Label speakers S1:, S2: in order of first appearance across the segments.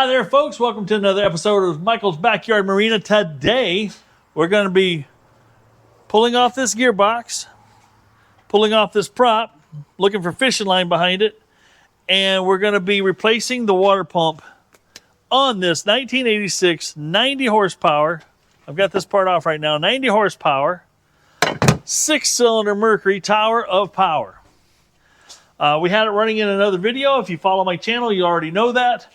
S1: Hi there, folks. Welcome to another episode of Michael's Backyard Marina. Today, we're going to be pulling off this gearbox, pulling off this prop, looking for fishing line behind it, and we're going to be replacing the water pump on this 1986 90 horsepower. I've got this part off right now. 90 horsepower, 6-cylinder Mercury tower of power. We had it running in another video. If you follow my channel, you already know that.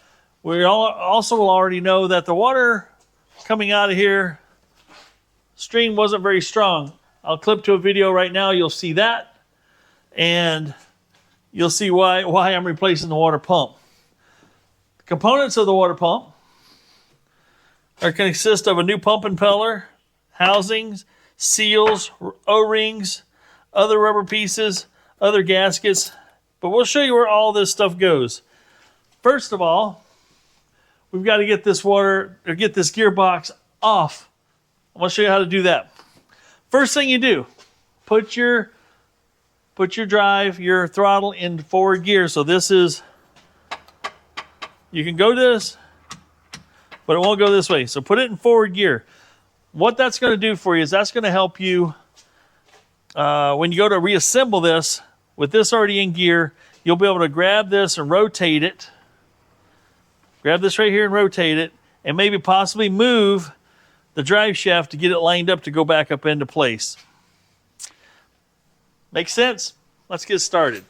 S1: We also will already know that the water coming out of here, stream wasn't very strong. I'll clip to a video right now. You'll see that, and you'll see why I'm replacing the water pump. The components of the water pump are going to consist of a new pump impeller, housings, seals, O-rings, other rubber pieces, other gaskets, but we'll show you where all this stuff goes. First of all, we've got to get this gearbox off. I'm going to show you how to do that. First thing you do, put your throttle in forward gear. So this is, you can go this, but it won't go this way. So put it in forward gear. What that's going to do for you is that's going to help you when you go to reassemble this, with this already in gear, you'll be able to grab this and rotate it. Grab this right here and rotate it, and maybe possibly move the drive shaft to get it lined up to go back up into place. Make sense? Let's get started.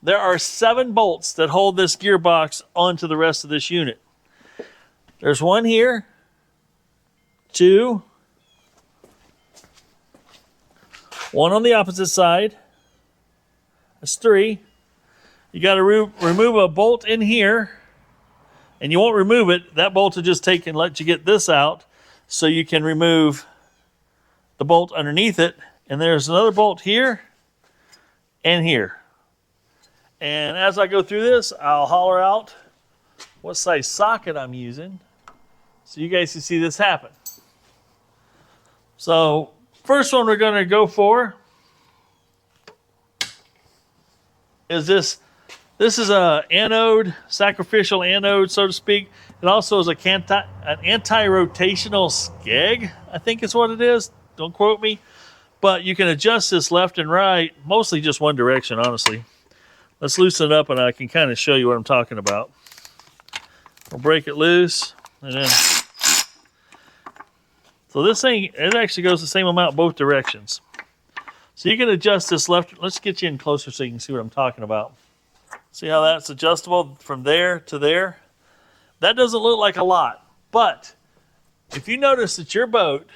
S1: There are 7 bolts that hold this gearbox onto the rest of this unit. There's one here, 2, one on the opposite side. That's 3. You got to remove a bolt in here. And you won't remove it. That bolt will just take and let you get this out so you can remove the bolt underneath it. And there's another bolt here and here. And as I go through this, I'll holler out what size socket I'm using so you guys can see this happen. So first one we're going to go for is this. This is a anode, sacrificial anode, so to speak. It also is an anti-rotational skeg, I think is what it is. Don't quote me. But you can adjust this left and right, mostly just one direction, honestly. Let's loosen it up and I can kind of show you what I'm talking about. We'll break it loose. And then, so this thing, it actually goes the same amount both directions. So you can adjust this left. Let's get you in closer so you can see what I'm talking about. See how that's adjustable from there to there? That doesn't look like a lot, but if you notice that your boat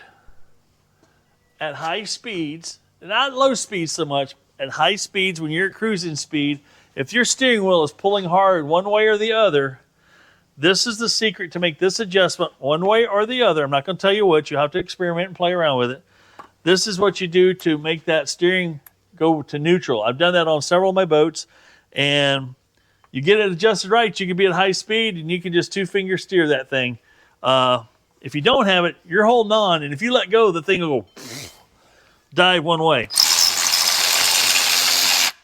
S1: at high speeds, not low speeds so much, at high speeds when you're at cruising speed, if your steering wheel is pulling hard one way or the other, this is the secret to make this adjustment one way or the other. I'm not going to tell you what. You have to experiment and play around with it. This is what you do to make that steering go to neutral. I've done that on several of my boats. And you get it adjusted right, you can be at high speed and you can just 2-finger steer that thing. If you don't have it, you're holding on, and if you let go, the thing will go dive one way.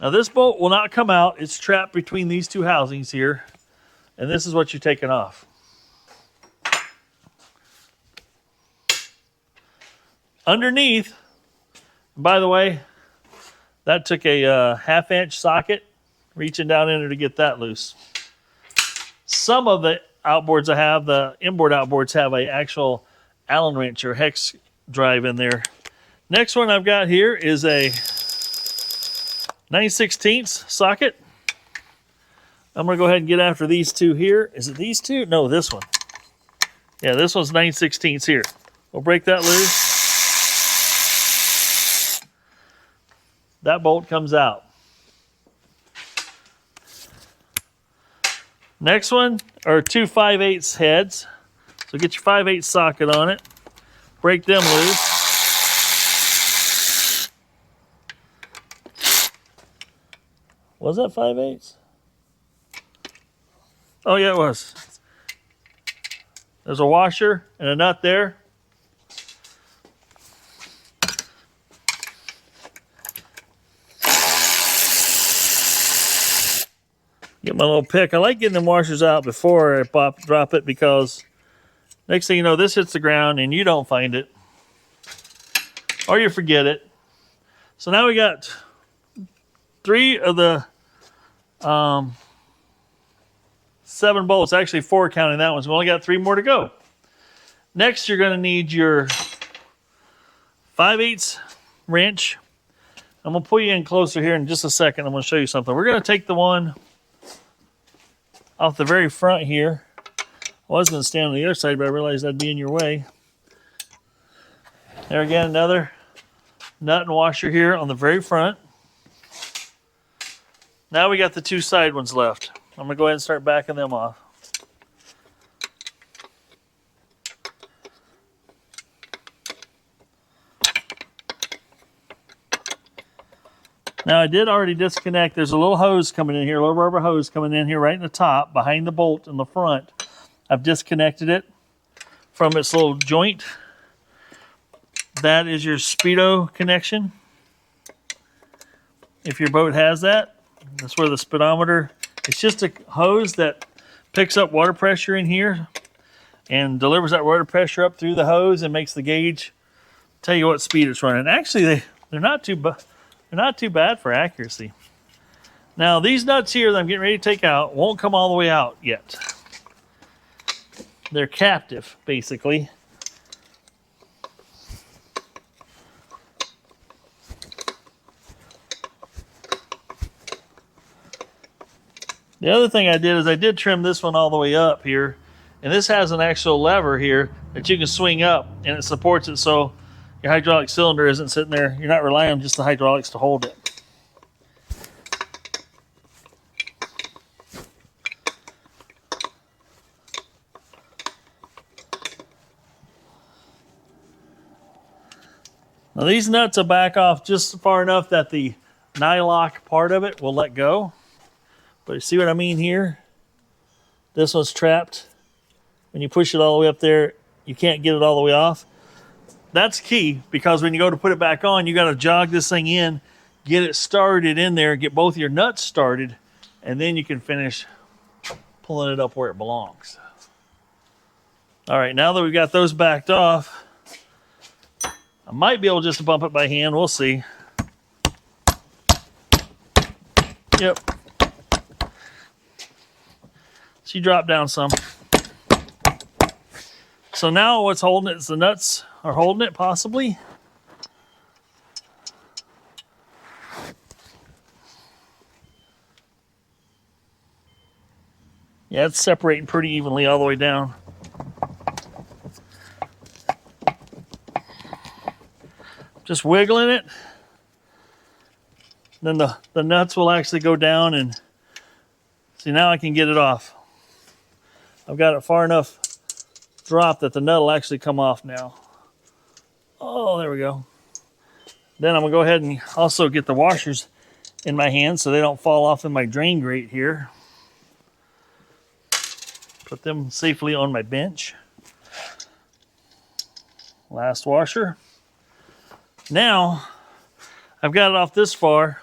S1: Now this bolt will not come out. It's trapped between these 2 housings here, and this is what you're taking off. Underneath, by the way, that took a 1/2-inch socket. Reaching down in there to get that loose. Some of the outboards I have, the inboard outboards, have an actual Allen wrench or hex drive in there. Next one I've got here is a 9/16 socket. I'm going to go ahead and get after these 2 here. Is it these 2? No, this one. Yeah, this one's 9/16 here. We'll break that loose. That bolt comes out. Next one are 2 5/8 heads. So get your 5/8 socket on it. Break them loose. Was that 5/8? Oh yeah, it was. There's a washer and a nut there. Get my little pick. I like getting them washers out before I drop it, because next thing you know, this hits the ground and you don't find it, or you forget it. So now we got 3 of the 7 bolts, actually 4 counting that one. So we only got 3 more to go. Next, you're going to need your 5/8 wrench. I'm going to pull you in closer here in just a second. I'm going to show you something. We're going to take the one off the very front here. I was going to stand on the other side, but I realized that'd be in your way. There again, another nut and washer here on the very front. Now we got the 2 side ones left. I'm going to go ahead and start backing them off. Now I did already disconnect. There's a little hose coming in here, a little rubber hose coming in here right in the top behind the bolt in the front. I've disconnected it from its little joint. That is your speedo connection. If your boat has that, that's where the speedometer, it's just a hose that picks up water pressure in here and delivers that water pressure up through the hose and makes the gauge tell you what speed it's running. Actually, they're not too bad for accuracy. Now these nuts here that I'm getting ready to take out won't come all the way out yet. They're captive, basically. The other thing I did is I did trim this one all the way up here, and this has an actual lever here that you can swing up, and it supports it so your hydraulic cylinder isn't sitting there. You're not relying on just the hydraulics to hold it. Now these nuts will back off just far enough that the nylock part of it will let go. But you see what I mean here? This one's trapped. When you push it all the way up there, you can't get it all the way off. That's key, because when you go to put it back on, you got to jog this thing in, get it started in there, get both your nuts started, and then you can finish pulling it up where it belongs. All right, now that we've got those backed off, I might be able just to bump it by hand. We'll see. Yep. She dropped down some. So now what's holding it is the nuts are holding it, possibly. Yeah, it's separating pretty evenly all the way down. Just wiggling it. Then the nuts will actually go down, and see, now I can get it off. I've got it far enough dropped that the nut will actually come off now. Oh, there we go. Then I'm gonna go ahead and also get the washers in my hand so they don't fall off in my drain grate here. Put them safely on my bench. Last washer. Now, I've got it off this far.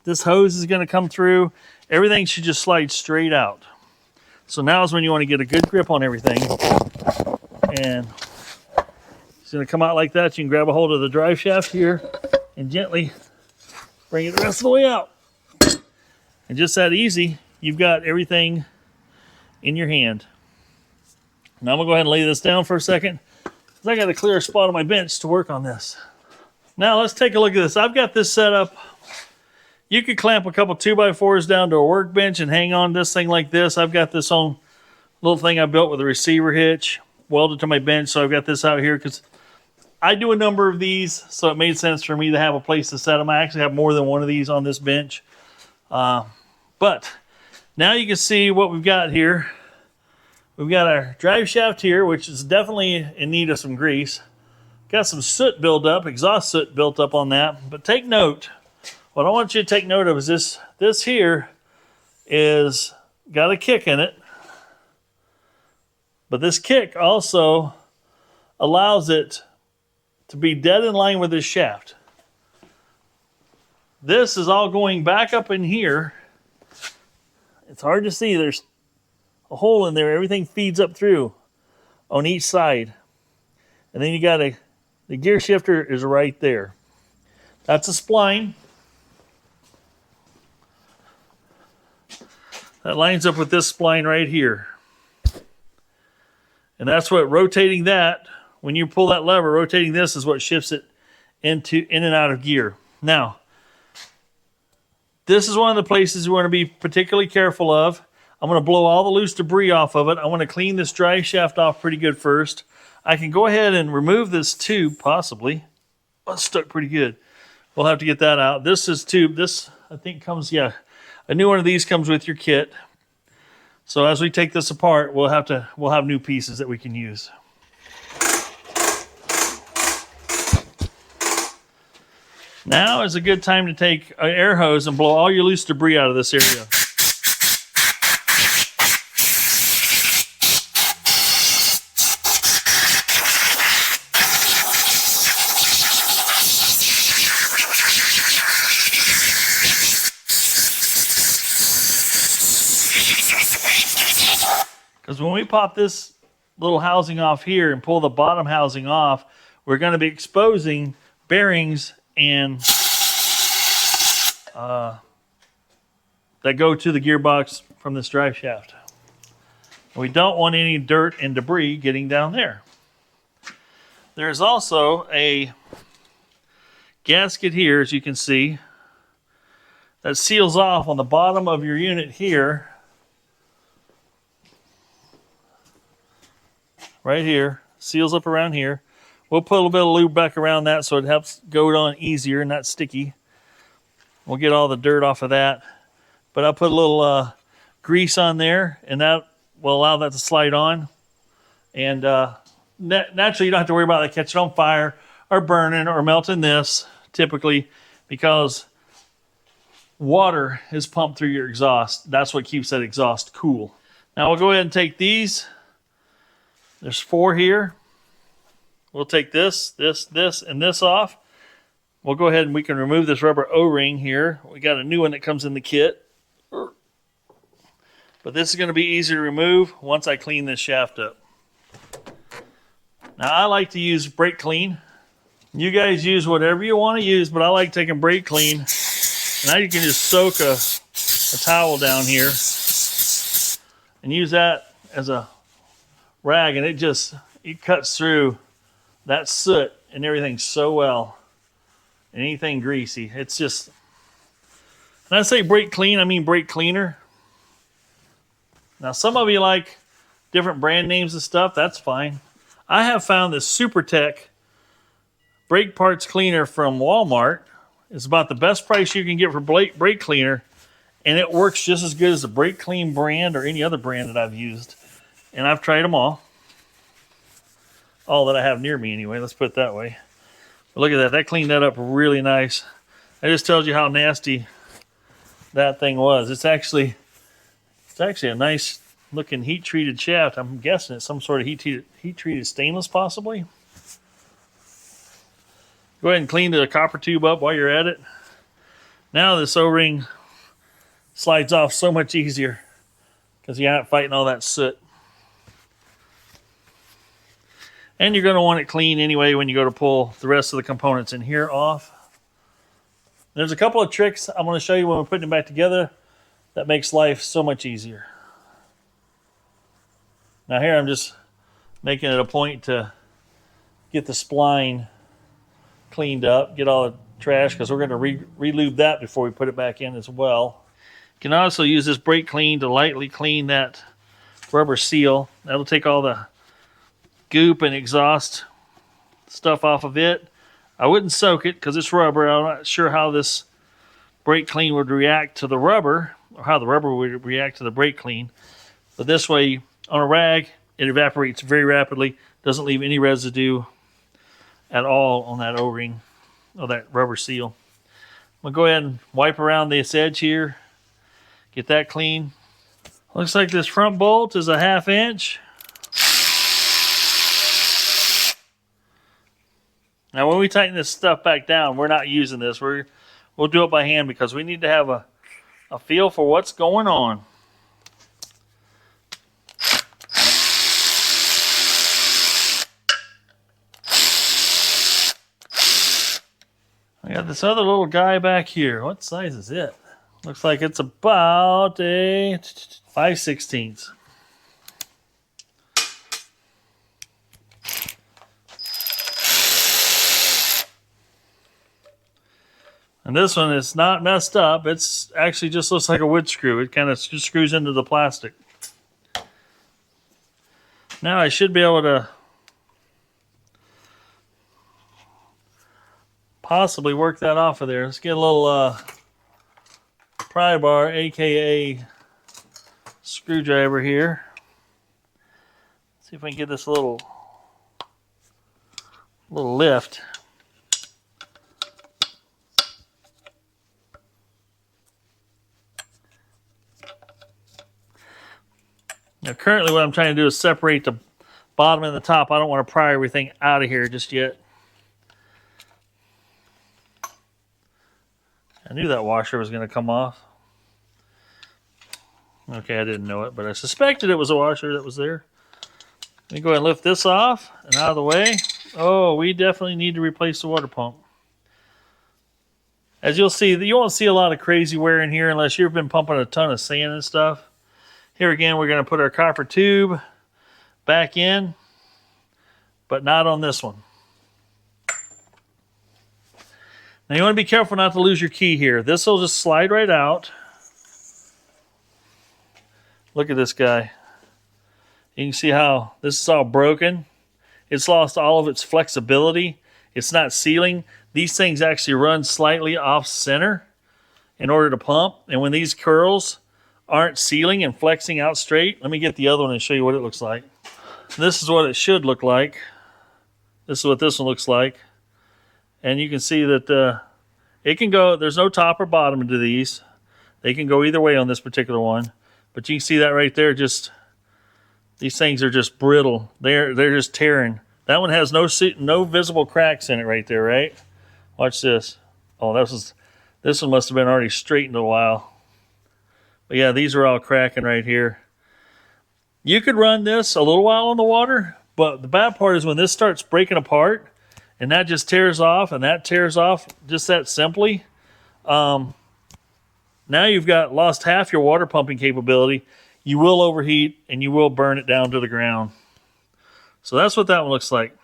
S1: This hose is gonna come through. Everything should just slide straight out. So now is when you want to get a good grip on everything. And it's going to come out like that. You can grab a hold of the drive shaft here and gently bring it the rest of the way out. And just that easy, you've got everything in your hand. Now I'm going to go ahead and lay this down for a second, because I got to clear a spot on my bench to work on this. Now let's take a look at this. I've got this set up. You could clamp a couple 2x4s down to a workbench and hang on this thing like this. I've got this on little thing I built with a receiver hitch welded to my bench. So I've got this out here because I do a number of these. So it made sense for me to have a place to set them. I actually have more than one of these on this bench. But now you can see what we've got here. We've got our drive shaft here, which is definitely in need of some grease. Got some soot buildup, exhaust soot built up on that. But take note. What I want you to take note of is this here is got a kick in it, but this kick also allows it to be dead in line with this shaft. This is all going back up in here It's hard to see. There's a hole in there. Everything feeds up through on each side. And then you got the gear shifter is right there. That's a spline. That lines up with this spline right here. And that's what rotating that, when you pull that lever, rotating this is what shifts it in and out of gear. Now, this is one of the places you want to be particularly careful of. I'm going to blow all the loose debris off of it. I want to clean this drive shaft off pretty good first. I can go ahead and remove this tube, possibly. Oh, it's stuck pretty good. We'll have to get that out. This is tube. This, I think, comes, yeah, a new one of these comes with your kit. So as we take this apart, we'll have new pieces that we can use. Now is a good time to take an air hose and blow all your loose debris out of this area. Because when we pop this little housing off here and pull the bottom housing off, we're going to be exposing bearings and that go to the gearbox from this drive shaft. And we don't want any dirt and debris getting down there. There's also a gasket here, as you can see, that seals off on the bottom of your unit here. Right here, seals up around here. We'll put a little bit of lube back around that so it helps go on easier and not sticky. We'll get all the dirt off of that. But I'll put a little grease on there, and that will allow that to slide on. And naturally, you don't have to worry about it catching on fire or burning or melting this, typically, because water is pumped through your exhaust. That's what keeps that exhaust cool. Now we'll go ahead and take these. There's 4 here. We'll take this, and this off. We'll go ahead and we can remove this rubber O-ring here. We got a new one that comes in the kit. But this is going to be easy to remove once I clean this shaft up. Now I like to use brake clean. You guys use whatever you want to use, but I like taking brake clean. Now you can just soak a towel down here and use that as a rag, and it cuts through that soot and everything so well, and anything greasy. It's just, when I say brake clean, I mean brake cleaner. Now some of you like different brand names and stuff. That's fine. I have found this SuperTech brake parts cleaner from Walmart. It's about the best price you can get for brake cleaner, and it works just as good as the Brake Clean brand or any other brand that I've used. And I've tried them all that I have near me anyway, let's put it that way. But look at that, that cleaned that up really nice. That just tells you how nasty that thing was. It's actually a nice looking heat treated shaft. I'm guessing it's some sort of heat treated stainless possibly. Go ahead and clean the copper tube up while you're at it. Now this O-ring slides off so much easier because you're not fighting all that soot. And you're going to want it clean anyway when you go to pull the rest of the components in here off. There's a couple of tricks I'm going to show you when we're putting it back together that makes life so much easier. Now here I'm just making it a point to get the spline cleaned up, get all the trash, because we're going to re-lube that before we put it back in as well. You can also use this brake clean to lightly clean that rubber seal. That'll take all the goop and exhaust stuff off of it. I wouldn't soak it because it's rubber. I'm not sure how this brake clean would react to the rubber, or how the rubber would react to the brake clean. But this way, on a rag, it evaporates very rapidly, doesn't leave any residue at all on that O-ring or that rubber seal. I'm going to go ahead and wipe around this edge here, get that clean. Looks like this front bolt is a 1/2 inch. Now when we tighten this stuff back down, we're not using this. We'll do it by hand because we need to have a feel for what's going on. I got this other little guy back here. What size is it? Looks like it's about a 5/16. And this one is not messed up. It's actually just looks like a wood screw. It kind of just screws into the plastic. Now I should be able to possibly work that off of there. Let's get a little pry bar, aka screwdriver here. See if I can get this little lift. Now currently what I'm trying to do is separate the bottom and the top. I don't want to pry everything out of here just yet. I knew that washer was going to come off. Okay, I didn't know it, but I suspected it was a washer that was there. Let me go ahead and lift this off and out of the way. Oh, we definitely need to replace the water pump. As you'll see, you won't see a lot of crazy wear in here unless you've been pumping a ton of sand and stuff. Here again, we're going to put our copper tube back in, but not on this one. Now you want to be careful not to lose your key here. This will just slide right out. Look at this guy. You can see how this is all broken. It's lost all of its flexibility. It's not sealing. These things actually run slightly off center in order to pump. And when these curls aren't sealing and flexing out straight, let me get the other one and show you what it looks like. This is what it should look like. This is what this one looks like. And you can see that it can go, there's no top or bottom to these. They can go either way on this particular one. But you can see that right there, just, these things are just brittle. They're just tearing. That one has no visible cracks in it right there, right? Watch this. Oh, this one must have been already straightened a while. But yeah, these are all cracking right here. You could run this a little while on the water, but the bad part is when this starts breaking apart and that just tears off and that tears off just that simply, now you've lost half your water pumping capability. You will overheat and you will burn it down to the ground. So that's what that one looks like.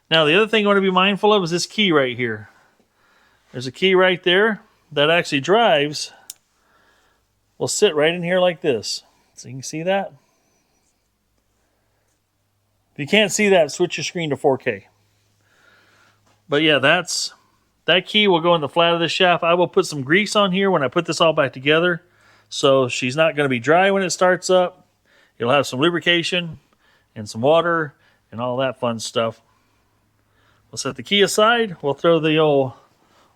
S1: Now the other thing you want to be mindful of is this key right here. There's a key right there that actually drives. Will sit right in here like this. So you can see that. If you can't see that, switch your screen to 4K. But yeah, that key will go in the flat of the shaft. I will put some grease on here when I put this all back together. So she's not going to be dry when it starts up. You'll have some lubrication and some water and all that fun stuff. We'll set the key aside. We'll throw the old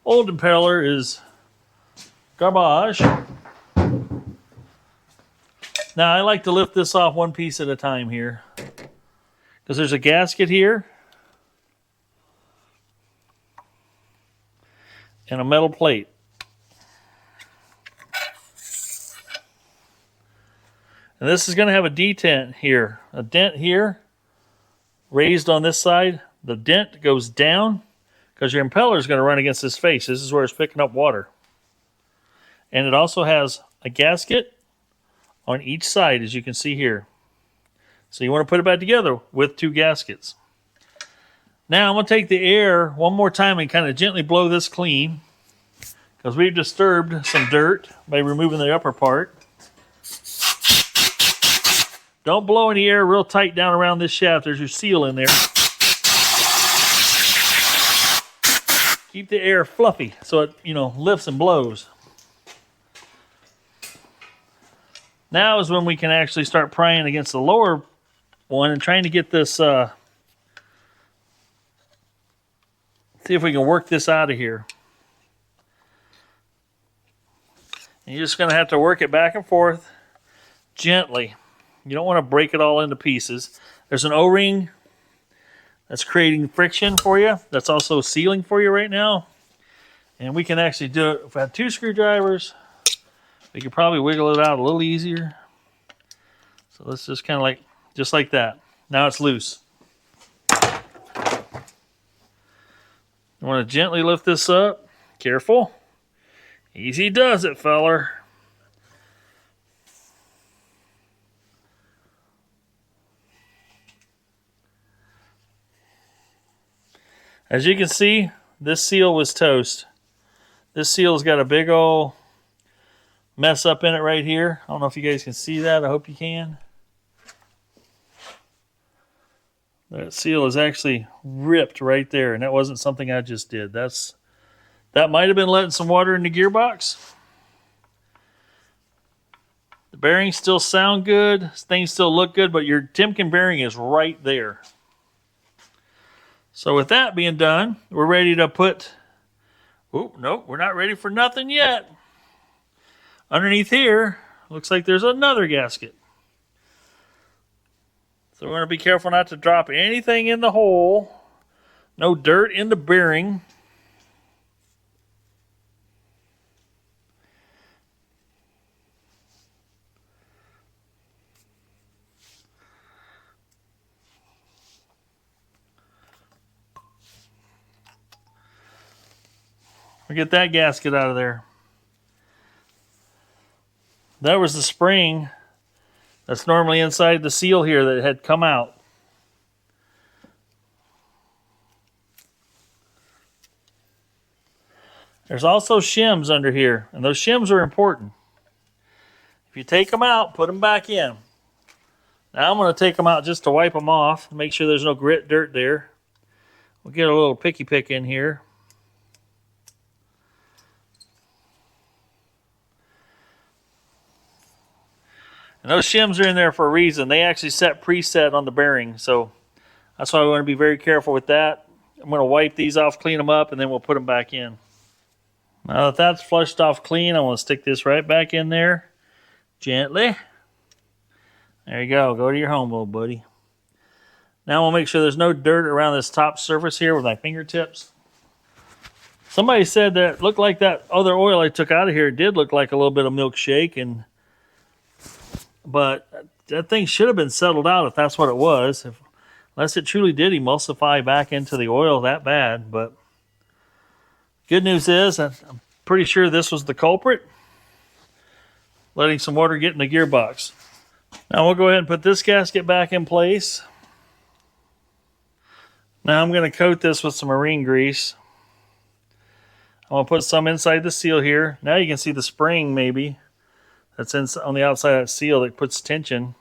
S1: impeller is garbage. Now, I like to lift this off one piece at a time here because there's a gasket here and a metal plate. And this is going to have a detent here, a dent here, raised on this side. The dent goes down because your impeller is going to run against this face. This is where it's picking up water. And it also has a gasket on each side, as you can see here. So you want to put it back together with two gaskets. Now I'm going to take the air one more time and kind of gently blow this clean because we've disturbed some dirt by removing the upper part. Don't blow any air real tight down around this shaft. There's your seal in there. Keep the air fluffy so it, lifts and blows. Now is when we can actually start prying against the lower one and trying to get this, see if we can work this out of here. And you're just going to have to work it back and forth gently. You don't want to break it all into pieces. There's an O-ring that's creating friction for you. That's also sealing for you right now. And we can actually do it. If I had two screwdrivers, we could probably wiggle it out a little easier. So let's just kind of just like that. Now it's loose. You want to gently lift this up. Careful. Easy does it, feller. As you can see, this seal was toast. This seal's got a big old mess up in it right here. I don't know if you guys can see that. I hope you can. That seal is actually ripped right there, and that wasn't something I just did. That might have been letting some water in the gearbox. The bearings still sound good. Things still look good, but your Timken bearing is right there. So with that being done, we're ready to put... Oh, nope, we're not ready for nothing yet. Underneath here, looks like there's another gasket. So we're going to be careful not to drop anything in the hole. No dirt in the bearing. We'll get that gasket out of there. That was the spring that's normally inside the seal here that had come out. There's also shims under here, and those shims are important. If you take them out, put them back in. Now I'm going to take them out just to wipe them off, make sure there's no grit dirt there. We'll get a little picky pick in here. And those shims are in there for a reason. They actually set preset on the bearing, so that's why we want to be very careful with that. I'm going to wipe these off, clean them up, and then we'll put them back in. Now that that's flushed off clean, I want to stick this right back in there gently. There you go. Go to your home, little buddy. Now we'll make sure there's no dirt around this top surface here with my fingertips. Somebody said that it looked like that other oil I took out of here did look like a little bit of milkshake, but that thing should have been settled out if that's what it was. Unless it truly did emulsify back into the oil that bad. But good news is I'm pretty sure this was the culprit. Letting some water get in the gearbox. Now we'll go ahead and put this gasket back in place. Now I'm going to coat this with some marine grease. I'm going to put some inside the seal here. Now you can see the spring maybe that's on the outside of that seal that puts tension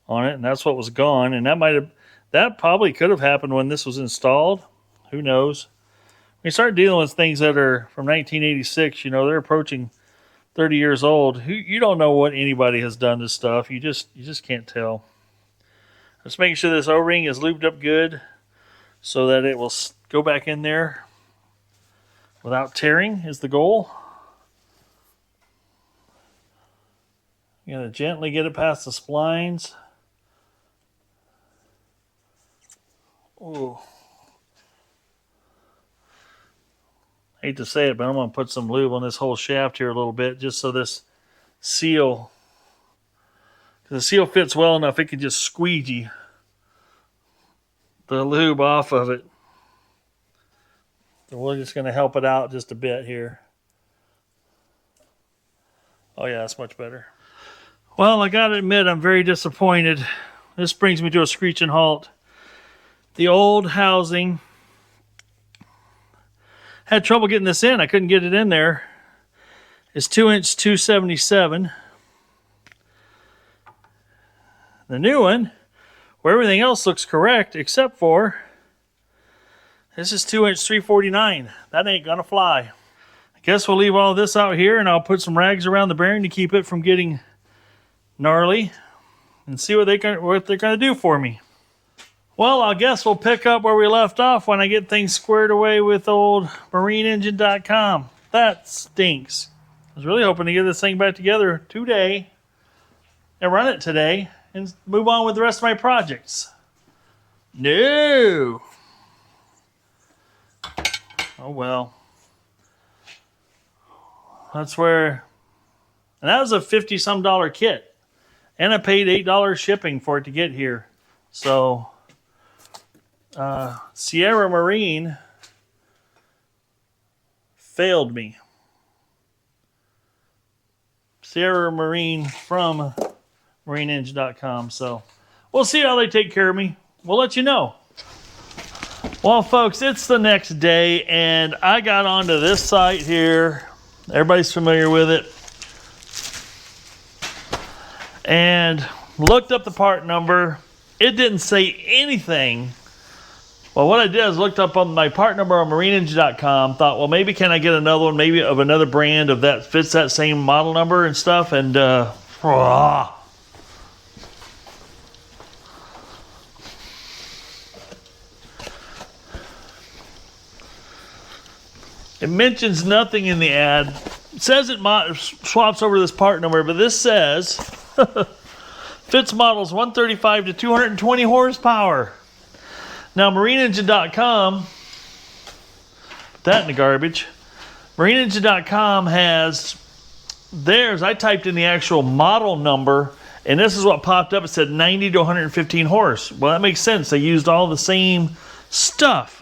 S1: on it, and that's what was gone. And that probably could have happened when this was installed. Who knows? When you start dealing with things that are from 1986, you know, they're approaching 30 years old. You don't know what anybody has done to stuff. You just can't tell. Just making sure this O-ring is lubed up good so that it will go back in there without tearing is the goal. You gotta gently get it past the splines. Ooh. Hate to say it, but I'm going to put some lube on this whole shaft here a little bit just so this seal, because the seal fits well enough, it can just squeegee the lube off of it. So we're just going to help it out just a bit here. Oh yeah, that's much better. Well, I got to admit, I'm very disappointed. This brings me to a screeching halt. The old housing... had trouble getting this in. I couldn't get it in there. It's 2-inch 277. The new one, where everything else looks correct, except for this is 2-inch 349. That ain't gonna fly. I guess we'll leave all this out here, and I'll put some rags around the bearing to keep it from getting gnarly, and see what they're gonna do for me. Well, I guess we'll pick up where we left off when I get things squared away with old marineengine.com. That stinks. I was really hoping to get this thing back together today and run it today and move on with the rest of my projects. No. Oh well. That's where... And that was a $50-some kit. And I paid $8 shipping for it to get here. So... Sierra Marine failed me. Sierra Marine from MarineEngine.com. So we'll see how they take care of me. We'll let you know. Well, folks, it's the next day, and I got onto this site here. Everybody's familiar with it. And looked up the part number. It didn't say anything. Well, what I did is looked up on my part number on MarineEngine.com. Thought, well, maybe can I get another one, maybe of another brand of that fits that same model number and stuff. And it mentions nothing in the ad. It says it swaps over this part number, but this says fits models 135 to 220 horsepower. Now, MarineEngine.com, put that in the garbage. MarineEngine.com has theirs. I typed in the actual model number, and this is what popped up. It said 90 to 115 horse. Well, that makes sense. They used all the same stuff.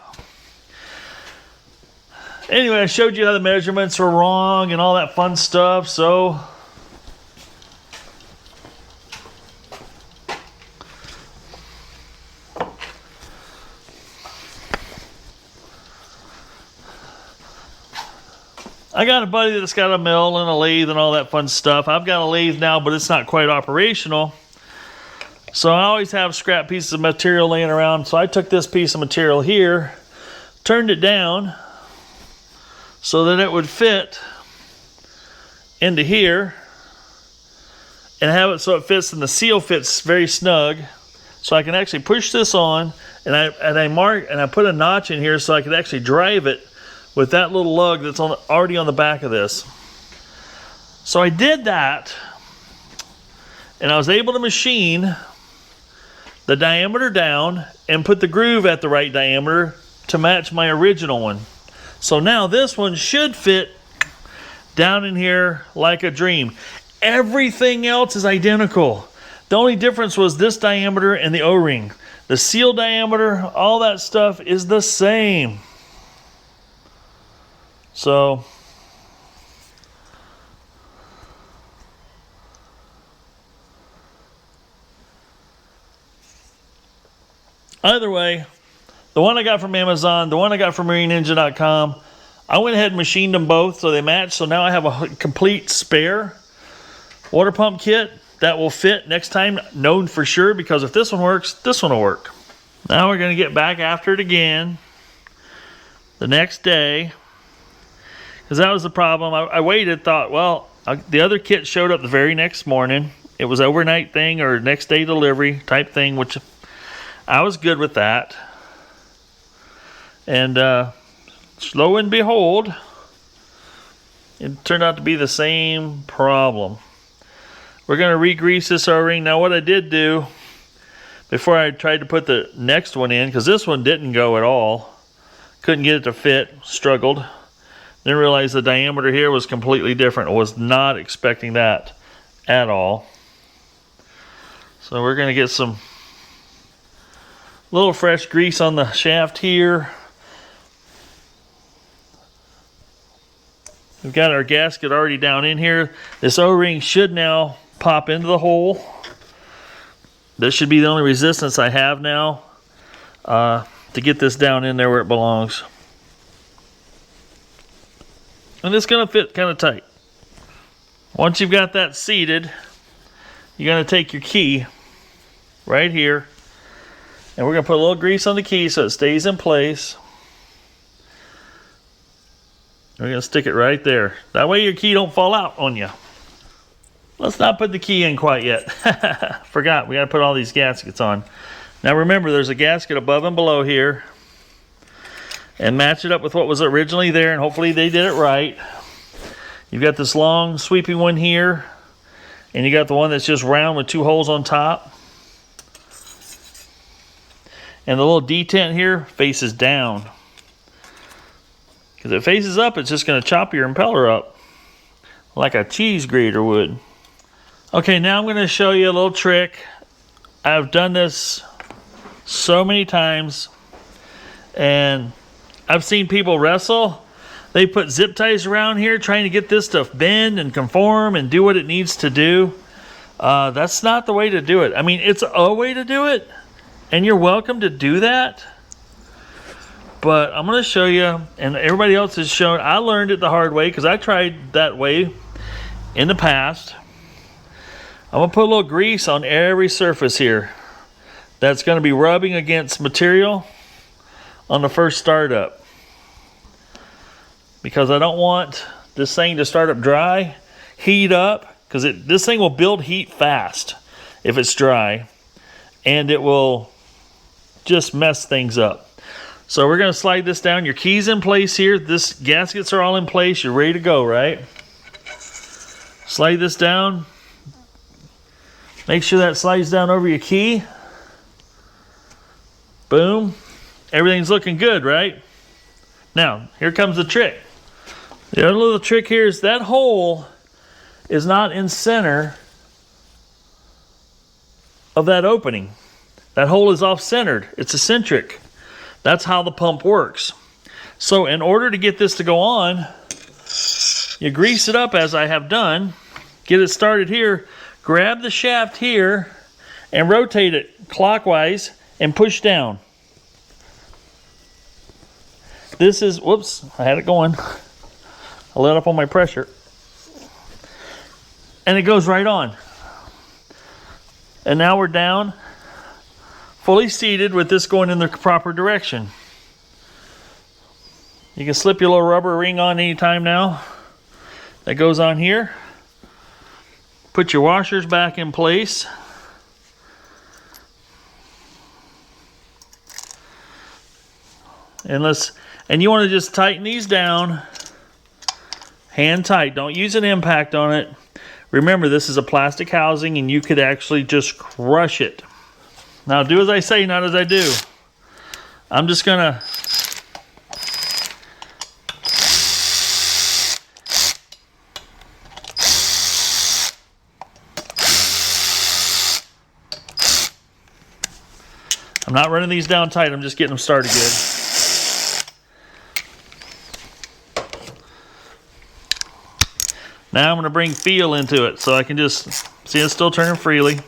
S1: Anyway, I showed you how the measurements were wrong and all that fun stuff, so I got a buddy that's got a mill and a lathe and all that fun stuff. I've got a lathe now, but it's not quite operational. So I always have scrap pieces of material laying around. So I took this piece of material here, turned it down so that it would fit into here, and have it so it fits, and the seal fits very snug. So I can actually push this on, and I put a notch in here so I could actually drive it with that little lug that's already on the back of this. So I did that, and I was able to machine the diameter down and put the groove at the right diameter to match my original one. So now this one should fit down in here like a dream. Everything else is identical. The only difference was this diameter and the O-ring. The seal diameter, all that stuff is the same. So either way, the one I got from Amazon, the one I got from MarineEngine.com, I went ahead and machined them both so they match. So now I have a complete spare water pump kit that will fit next time, known for sure, because if this one works, this one will work. Now we're going to get back after it again the next day, because that was the problem. I waited, thought, well, the other kit showed up the very next morning. It was overnight thing or next day delivery type thing, which I was good with that. And lo and behold, it turned out to be the same problem. We're going to re-grease this O-ring. Now what I did do before I tried to put the next one in, because this one didn't go at all, couldn't get it to fit, struggled. Then realized the diameter here was completely different. I was not expecting that at all. So we're going to get some little fresh grease on the shaft here. We've got our gasket already down in here. This O-ring should now pop into the hole. This should be the only resistance I have now to get this down in there where it belongs. And it's going to fit kind of tight. Once you've got that seated, you're going to take your key right here, and we're going to put a little grease on the key so it stays in place. We're going to stick it right there. That way your key don't fall out on you. Let's not put the key in quite yet. Forgot, we got to put all these gaskets on. Now remember, there's a gasket above and below here. And match it up with what was originally there, and hopefully they did it right. You've got this long sweeping one here, and you got the one that's just round with two holes on top. And the little detent here faces down. Because if it faces up, it's just going to chop your impeller up like a cheese grater would. Okay, now I'm going to show you a little trick. I've done this so many times, and I've seen people wrestle. They put zip ties around here trying to get this to bend and conform and do what it needs to do. That's not the way to do it. I mean, it's a way to do it, and you're welcome to do that. But I'm going to show you, and everybody else has shown. I learned it the hard way because I tried that way in the past. I'm going to put a little grease on every surface here. That's going to be rubbing against material on the first startup. Because I don't want this thing to start up dry, heat up, because this thing will build heat fast if it's dry, and it will just mess things up. So we're going to slide this down. Your key's in place here. This gaskets are all in place. You're ready to go, right? Slide this down. Make sure that slides down over your key. Boom. Everything's looking good, right? Now, here comes the trick. The other little trick here is that hole is not in center of that opening. That hole is off-centered. It's eccentric. That's how the pump works. So in order to get this to go on, you grease it up as I have done, get it started here, grab the shaft here, and rotate it clockwise and push down. This is, whoops, I had it going. I let up on my pressure. And it goes right on. And now we're down, fully seated with this going in the proper direction. You can slip your little rubber ring on anytime now. That goes on here. Put your washers back in place. And you want to just tighten these down, hand tight. Don't use an impact on it. Remember, this is a plastic housing and you could actually just crush it. Now do as I say, not as I do. I'm just gonna I'm not running these down tight, I'm just getting them started good. Now I'm going to bring feel into it so I can just see it's still turning freely.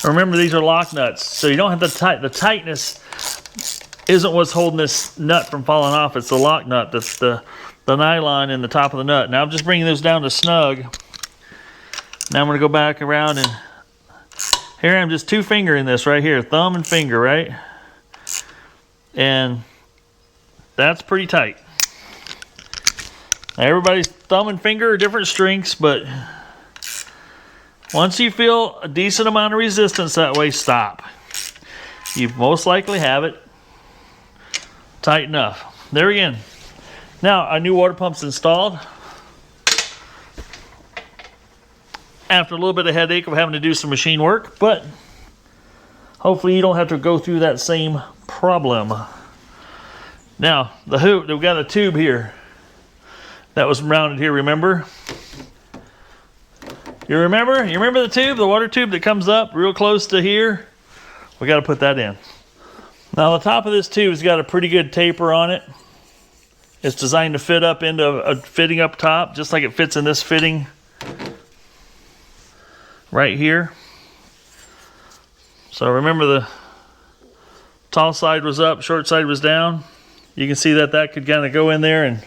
S1: Remember, these are lock nuts, so you don't have the tightness isn't what's holding this nut from falling off. It's the lock nut. That's the nylon in the top of the nut. Now I'm just bringing this down to snug. Now I'm going to go back around, and here I'm just two-fingering this right here, thumb and finger, right? And that's pretty tight. Now everybody's thumb and finger are different strengths, but once you feel a decent amount of resistance that way, stop. You most likely have it tight enough. There again. Now our new water pump's installed. After a little bit of headache of having to do some machine work, but hopefully you don't have to go through that same problem. Now the hoop, we've got a tube here that was mounted here, remember? You remember the tube, the water tube that comes up real close to here? We got to put that in. Now the top of this tube has got a pretty good taper on it. It's designed to fit up into a fitting up top, just like it fits in this fitting right here. So remember, the tall side was up, short side was down. You can see that could kind of go in there and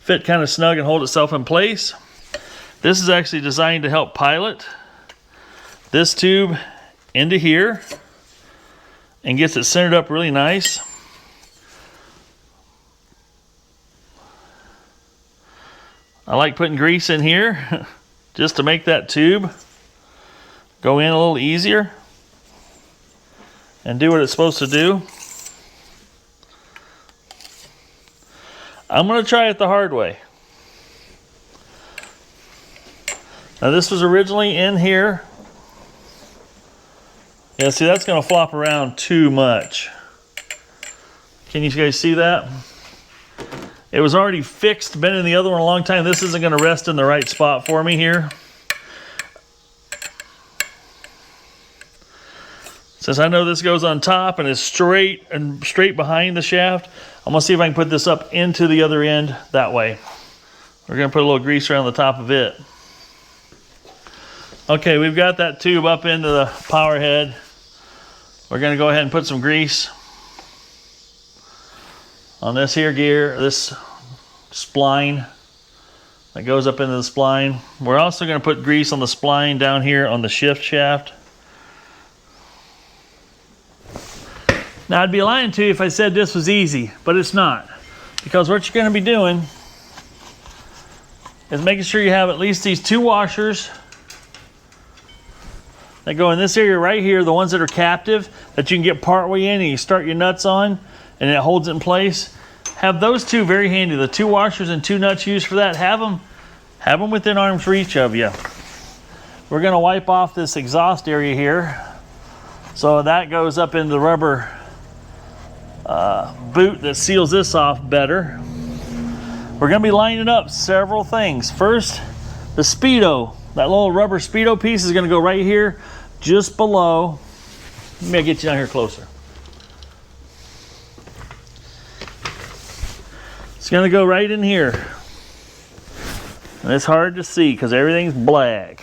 S1: fit kind of snug and hold itself in place. This is actually designed to help pilot this tube into here and gets it centered up really nice. I like putting grease in here just to make that tube go in a little easier and do what it's supposed to do. I'm going to try it the hard way. Now this was originally in here Yeah, see, that's going to flop around too much. Can you guys see that? It was already fixed, been in the other one a long time. This isn't going to rest in the right spot for me here. Since I know this goes on top and is straight behind the shaft, I'm going to see if I can put this up into the other end that way. We're going to put a little grease around the top of it. Okay, we've got that tube up into the power head. We're going to go ahead and put some grease on this here gear, this spline that goes up into the spline. We're also going to put grease on the spline down here on the shift shaft. Now, I'd be lying to you if I said this was easy, but it's not. Because what you're going to be doing is making sure you have at least these 2 washers that go in this area right here, the ones that are captive, that you can get part way in and you start your nuts on, and it holds it in place. Have those 2 very handy. The 2 washers and 2 nuts used for that. Have them within arm's reach of you. We're going to wipe off this exhaust area here. So that goes up in the rubber boot that seals this off better. We're going to be lining up several things. First, the speedo. That little rubber speedo piece is going to go right here, just below. Let me get you down here closer. It's going to go right in here. And it's hard to see because everything's black.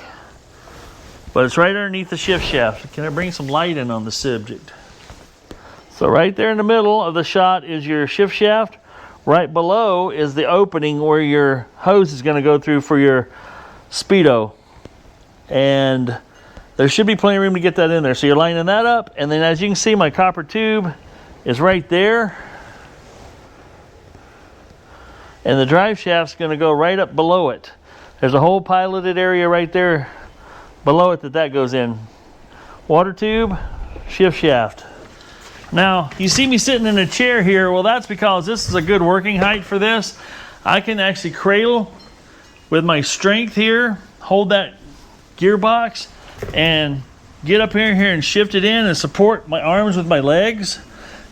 S1: But it's right underneath the shift shaft. Can I bring some light in on the subject? So right there in the middle of the shot is your shift shaft. Right below is the opening where your hose is going to go through for your speedo. And there should be plenty of room to get that in there. So you're lining that up, and then as you can see, my copper tube is right there. And the drive shaft's going to go right up below it. There's a whole piloted area right there below it that goes in. Water tube, shift shaft. Now, you see me sitting in a chair here. Well, that's because this is a good working height for this. I can actually cradle with my strength here, hold that gearbox, and get up here and shift it in and support my arms with my legs.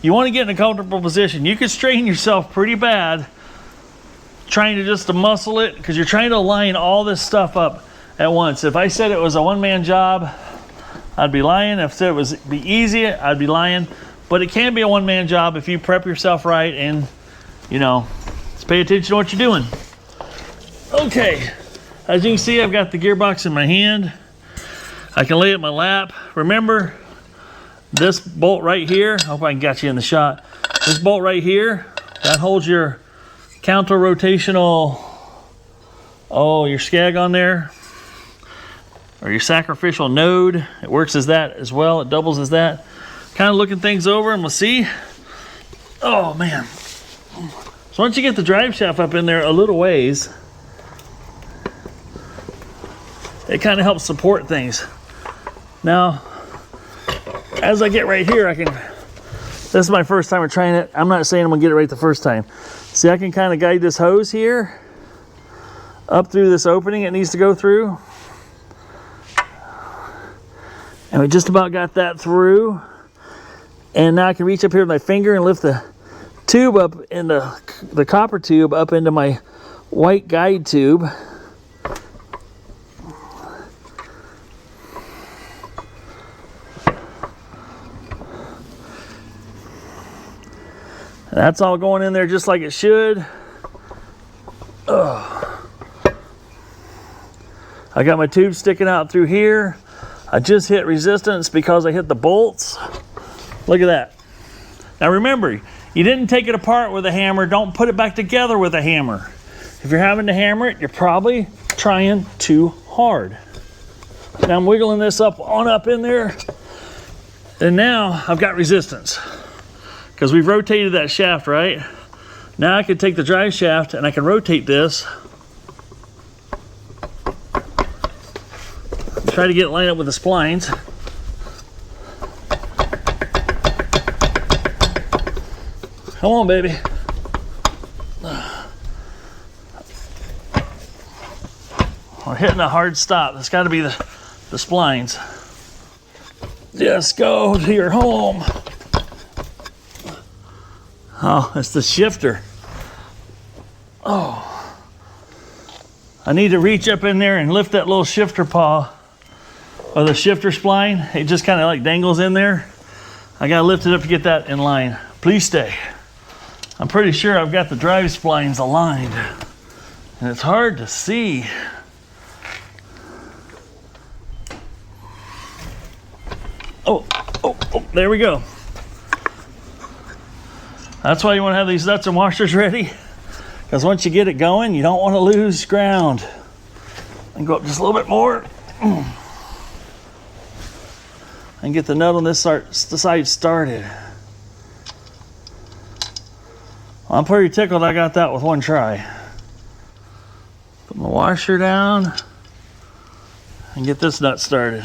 S1: You want to get in a comfortable position. You could strain yourself pretty bad trying to just muscle it because you're trying to line all this stuff up at once. If I said it was a one-man job, I'd be lying. If I said it was be easy, I'd be lying. But it can be a one-man job if you prep yourself right and, you know, just pay attention to what you're doing. Okay, as you can see, I've got the gearbox in my hand. I can lay it in my lap. Remember, this bolt right here, I hope I got you in the shot. This bolt right here, that holds your counter-rotational, your scag on there, or your sacrificial node. It works as that as well. It doubles as that. Kind of looking things over, and we'll see. Oh, man. So once you get the drive shaft up in there a little ways, it kind of helps support things. Now, as I get right here, this is my first time of trying it. I'm not saying I'm gonna get it right the first time. See, I can kind of guide this hose here up through this opening it needs to go through. And we just about got that through. And now I can reach up here with my finger and lift the tube up into the copper tube up into my white guide tube. That's all going in there just like it should. I got my tube sticking out through here. I just hit resistance because I hit the bolts. Look at that. Now remember, you didn't take it apart with a hammer. Don't put it back together with a hammer. If you're having to hammer it, you're probably trying too hard. Now I'm wiggling this up in there. And now I've got resistance. Because we've rotated that shaft, right? Now I can take the drive shaft and I can rotate this. Try to get it lined up with the splines. Come on, baby. We're hitting a hard stop. That's got to be the splines. Just go to your home. Oh, it's the shifter. Oh. I need to reach up in there and lift that little shifter paw or the shifter spline. It just kind of like dangles in there. I gotta lift it up to get that in line. Please stay. I'm pretty sure I've got the drive splines aligned and it's hard to see. Oh, there we go. That's why you want to have these nuts and washers ready, because once you get it going, you don't want to lose ground. And go up just a little bit more and get the nut on this side started. Well, I'm pretty tickled I got that with one try. Put my washer down and get this nut started.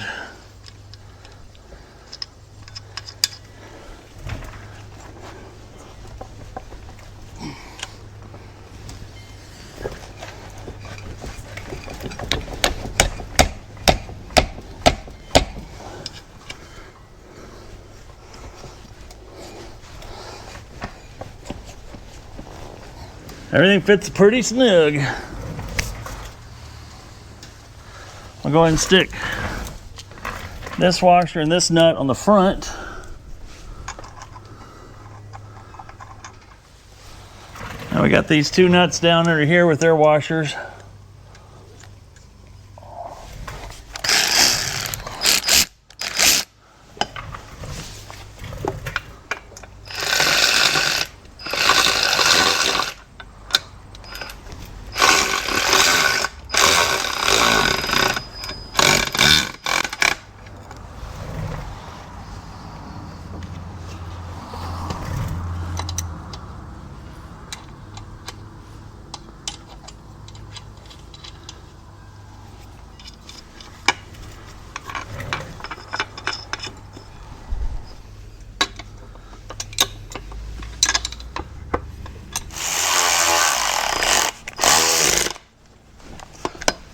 S1: Everything fits pretty snug. I'll go ahead and stick this washer and this nut on the front. Now we got these two nuts down under here with their washers.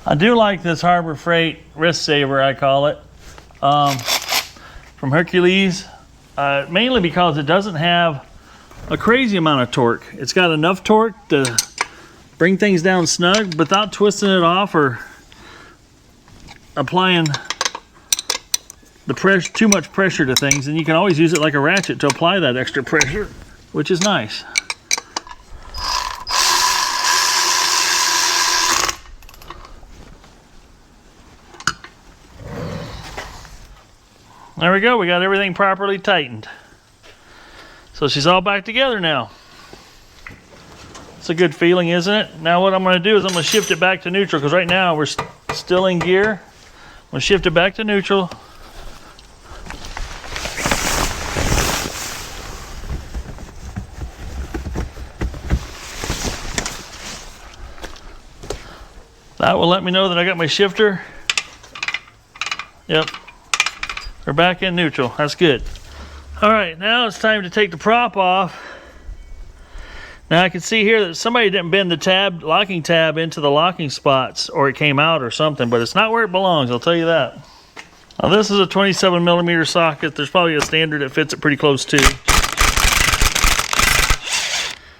S1: I do like this Harbor Freight wrist saver, I call it, from Hercules, mainly because it doesn't have a crazy amount of torque. It's got enough torque to bring things down snug without twisting it off or applying the pressure, too much pressure to things. And you can always use it like a ratchet to apply that extra pressure, which is nice. There we go, we got everything properly tightened. So she's all back together now. It's a good feeling, isn't it? Now what I'm gonna do is I'm gonna shift it back to neutral, because right now we're still in gear. I'm gonna shift it back to neutral. That will let me know that I got my shifter. Yep. We're back in neutral. That's good. All right, now it's time to take the prop off. Now I can see here that somebody didn't bend the locking tab into the locking spots, or it came out or something, but it's not where it belongs, I'll tell you that. Now this is a 27mm socket. There's probably a standard that fits it pretty close too.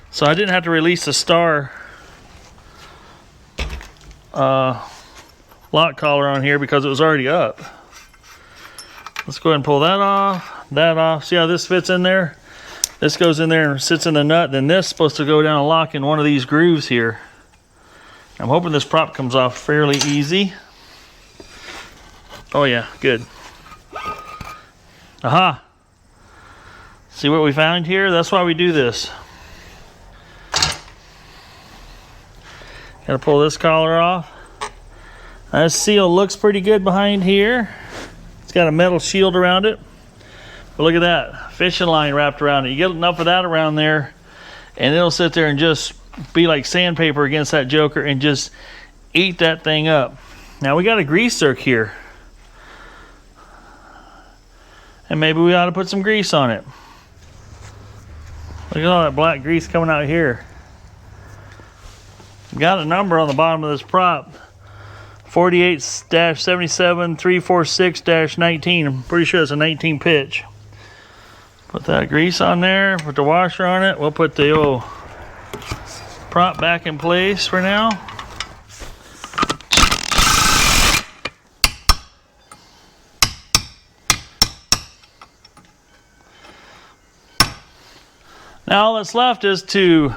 S1: So I didn't have to release the star lock collar on here because it was already up. Let's go ahead and pull that off, See how this fits in there? This goes in there and sits in the nut. Then this is supposed to go down and lock in one of these grooves here. I'm hoping this prop comes off fairly easy. Oh yeah, good. Aha! See what we found here? That's why we do this. Gotta pull this collar off. This seal looks pretty good behind here. It's got a metal shield around it. But look at that, fishing line wrapped around it. You get enough of that around there and it'll sit there and just be like sandpaper against that joker and just eat that thing up. Now we got a grease zerk here. And maybe we ought to put some grease on it. Look at all that black grease coming out here. Got a number on the bottom of this prop 48-77-346-19. I'm pretty sure it's a 19 pitch. Put that grease on there, put the washer on it. We'll put the old prop back in place for now. Now all that's left is to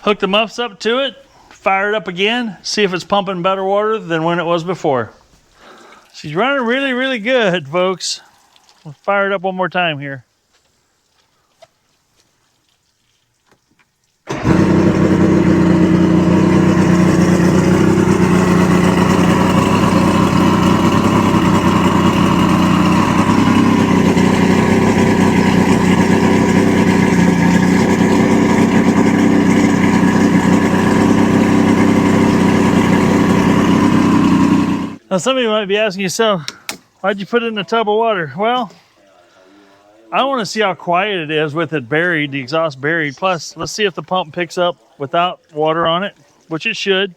S1: hook the muffs up to it, fire it up again, see if it's pumping better water than when it was before. She's running really, really good, folks. We'll fire it up one more time here. Now some of you might be asking yourself, why'd you put it in a tub of water? Well, I want to see how quiet it is with it buried, the exhaust buried. Plus, let's see if the pump picks up without water on it, which it should.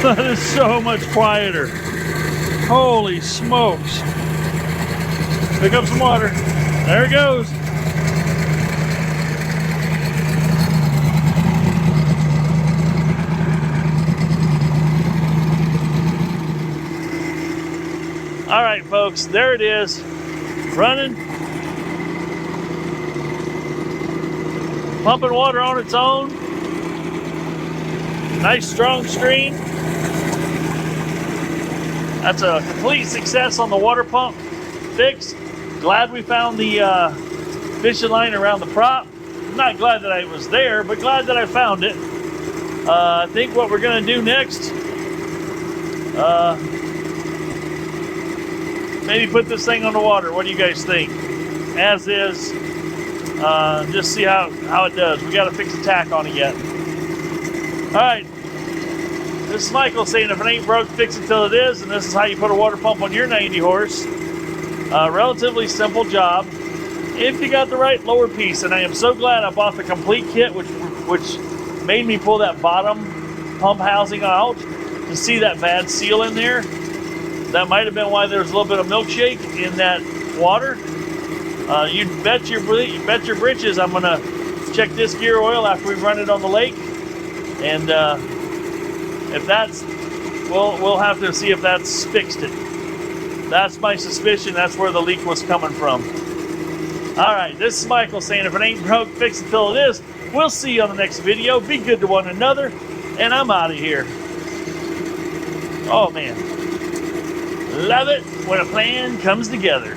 S1: That is so much quieter. Holy smokes. Pick up some water. There it goes. All right, folks, there it is. Running. Pumping water on its own. Nice strong stream. That's a complete success on the water pump fix. Glad we found the fishing line around the prop. I'm not glad that I was there, but glad that I found it. I think what we're gonna do next, maybe put this thing on the water. What do you guys think? As is, just see how it does. We gotta fix the tack on it yet. All right. This is Michael saying if it ain't broke, fix it till it is, and this is how you put a water pump on your 90 horse. Relatively simple job if you got the right lower piece, and I am so glad I bought the complete kit, which made me pull that bottom pump housing out to see that bad seal in there. That might have been why there was a little bit of milkshake in that water. You'd bet your britches I'm gonna check this gear oil after we run it on the lake, and if that's, we'll have to see if that's fixed it. That's my suspicion. That's where the leak was coming from. All right, this is Michael saying if it ain't broke, fix it till it is. We'll see you on the next video. Be good to one another, and I'm out of here. Oh man, love it when a plan comes together.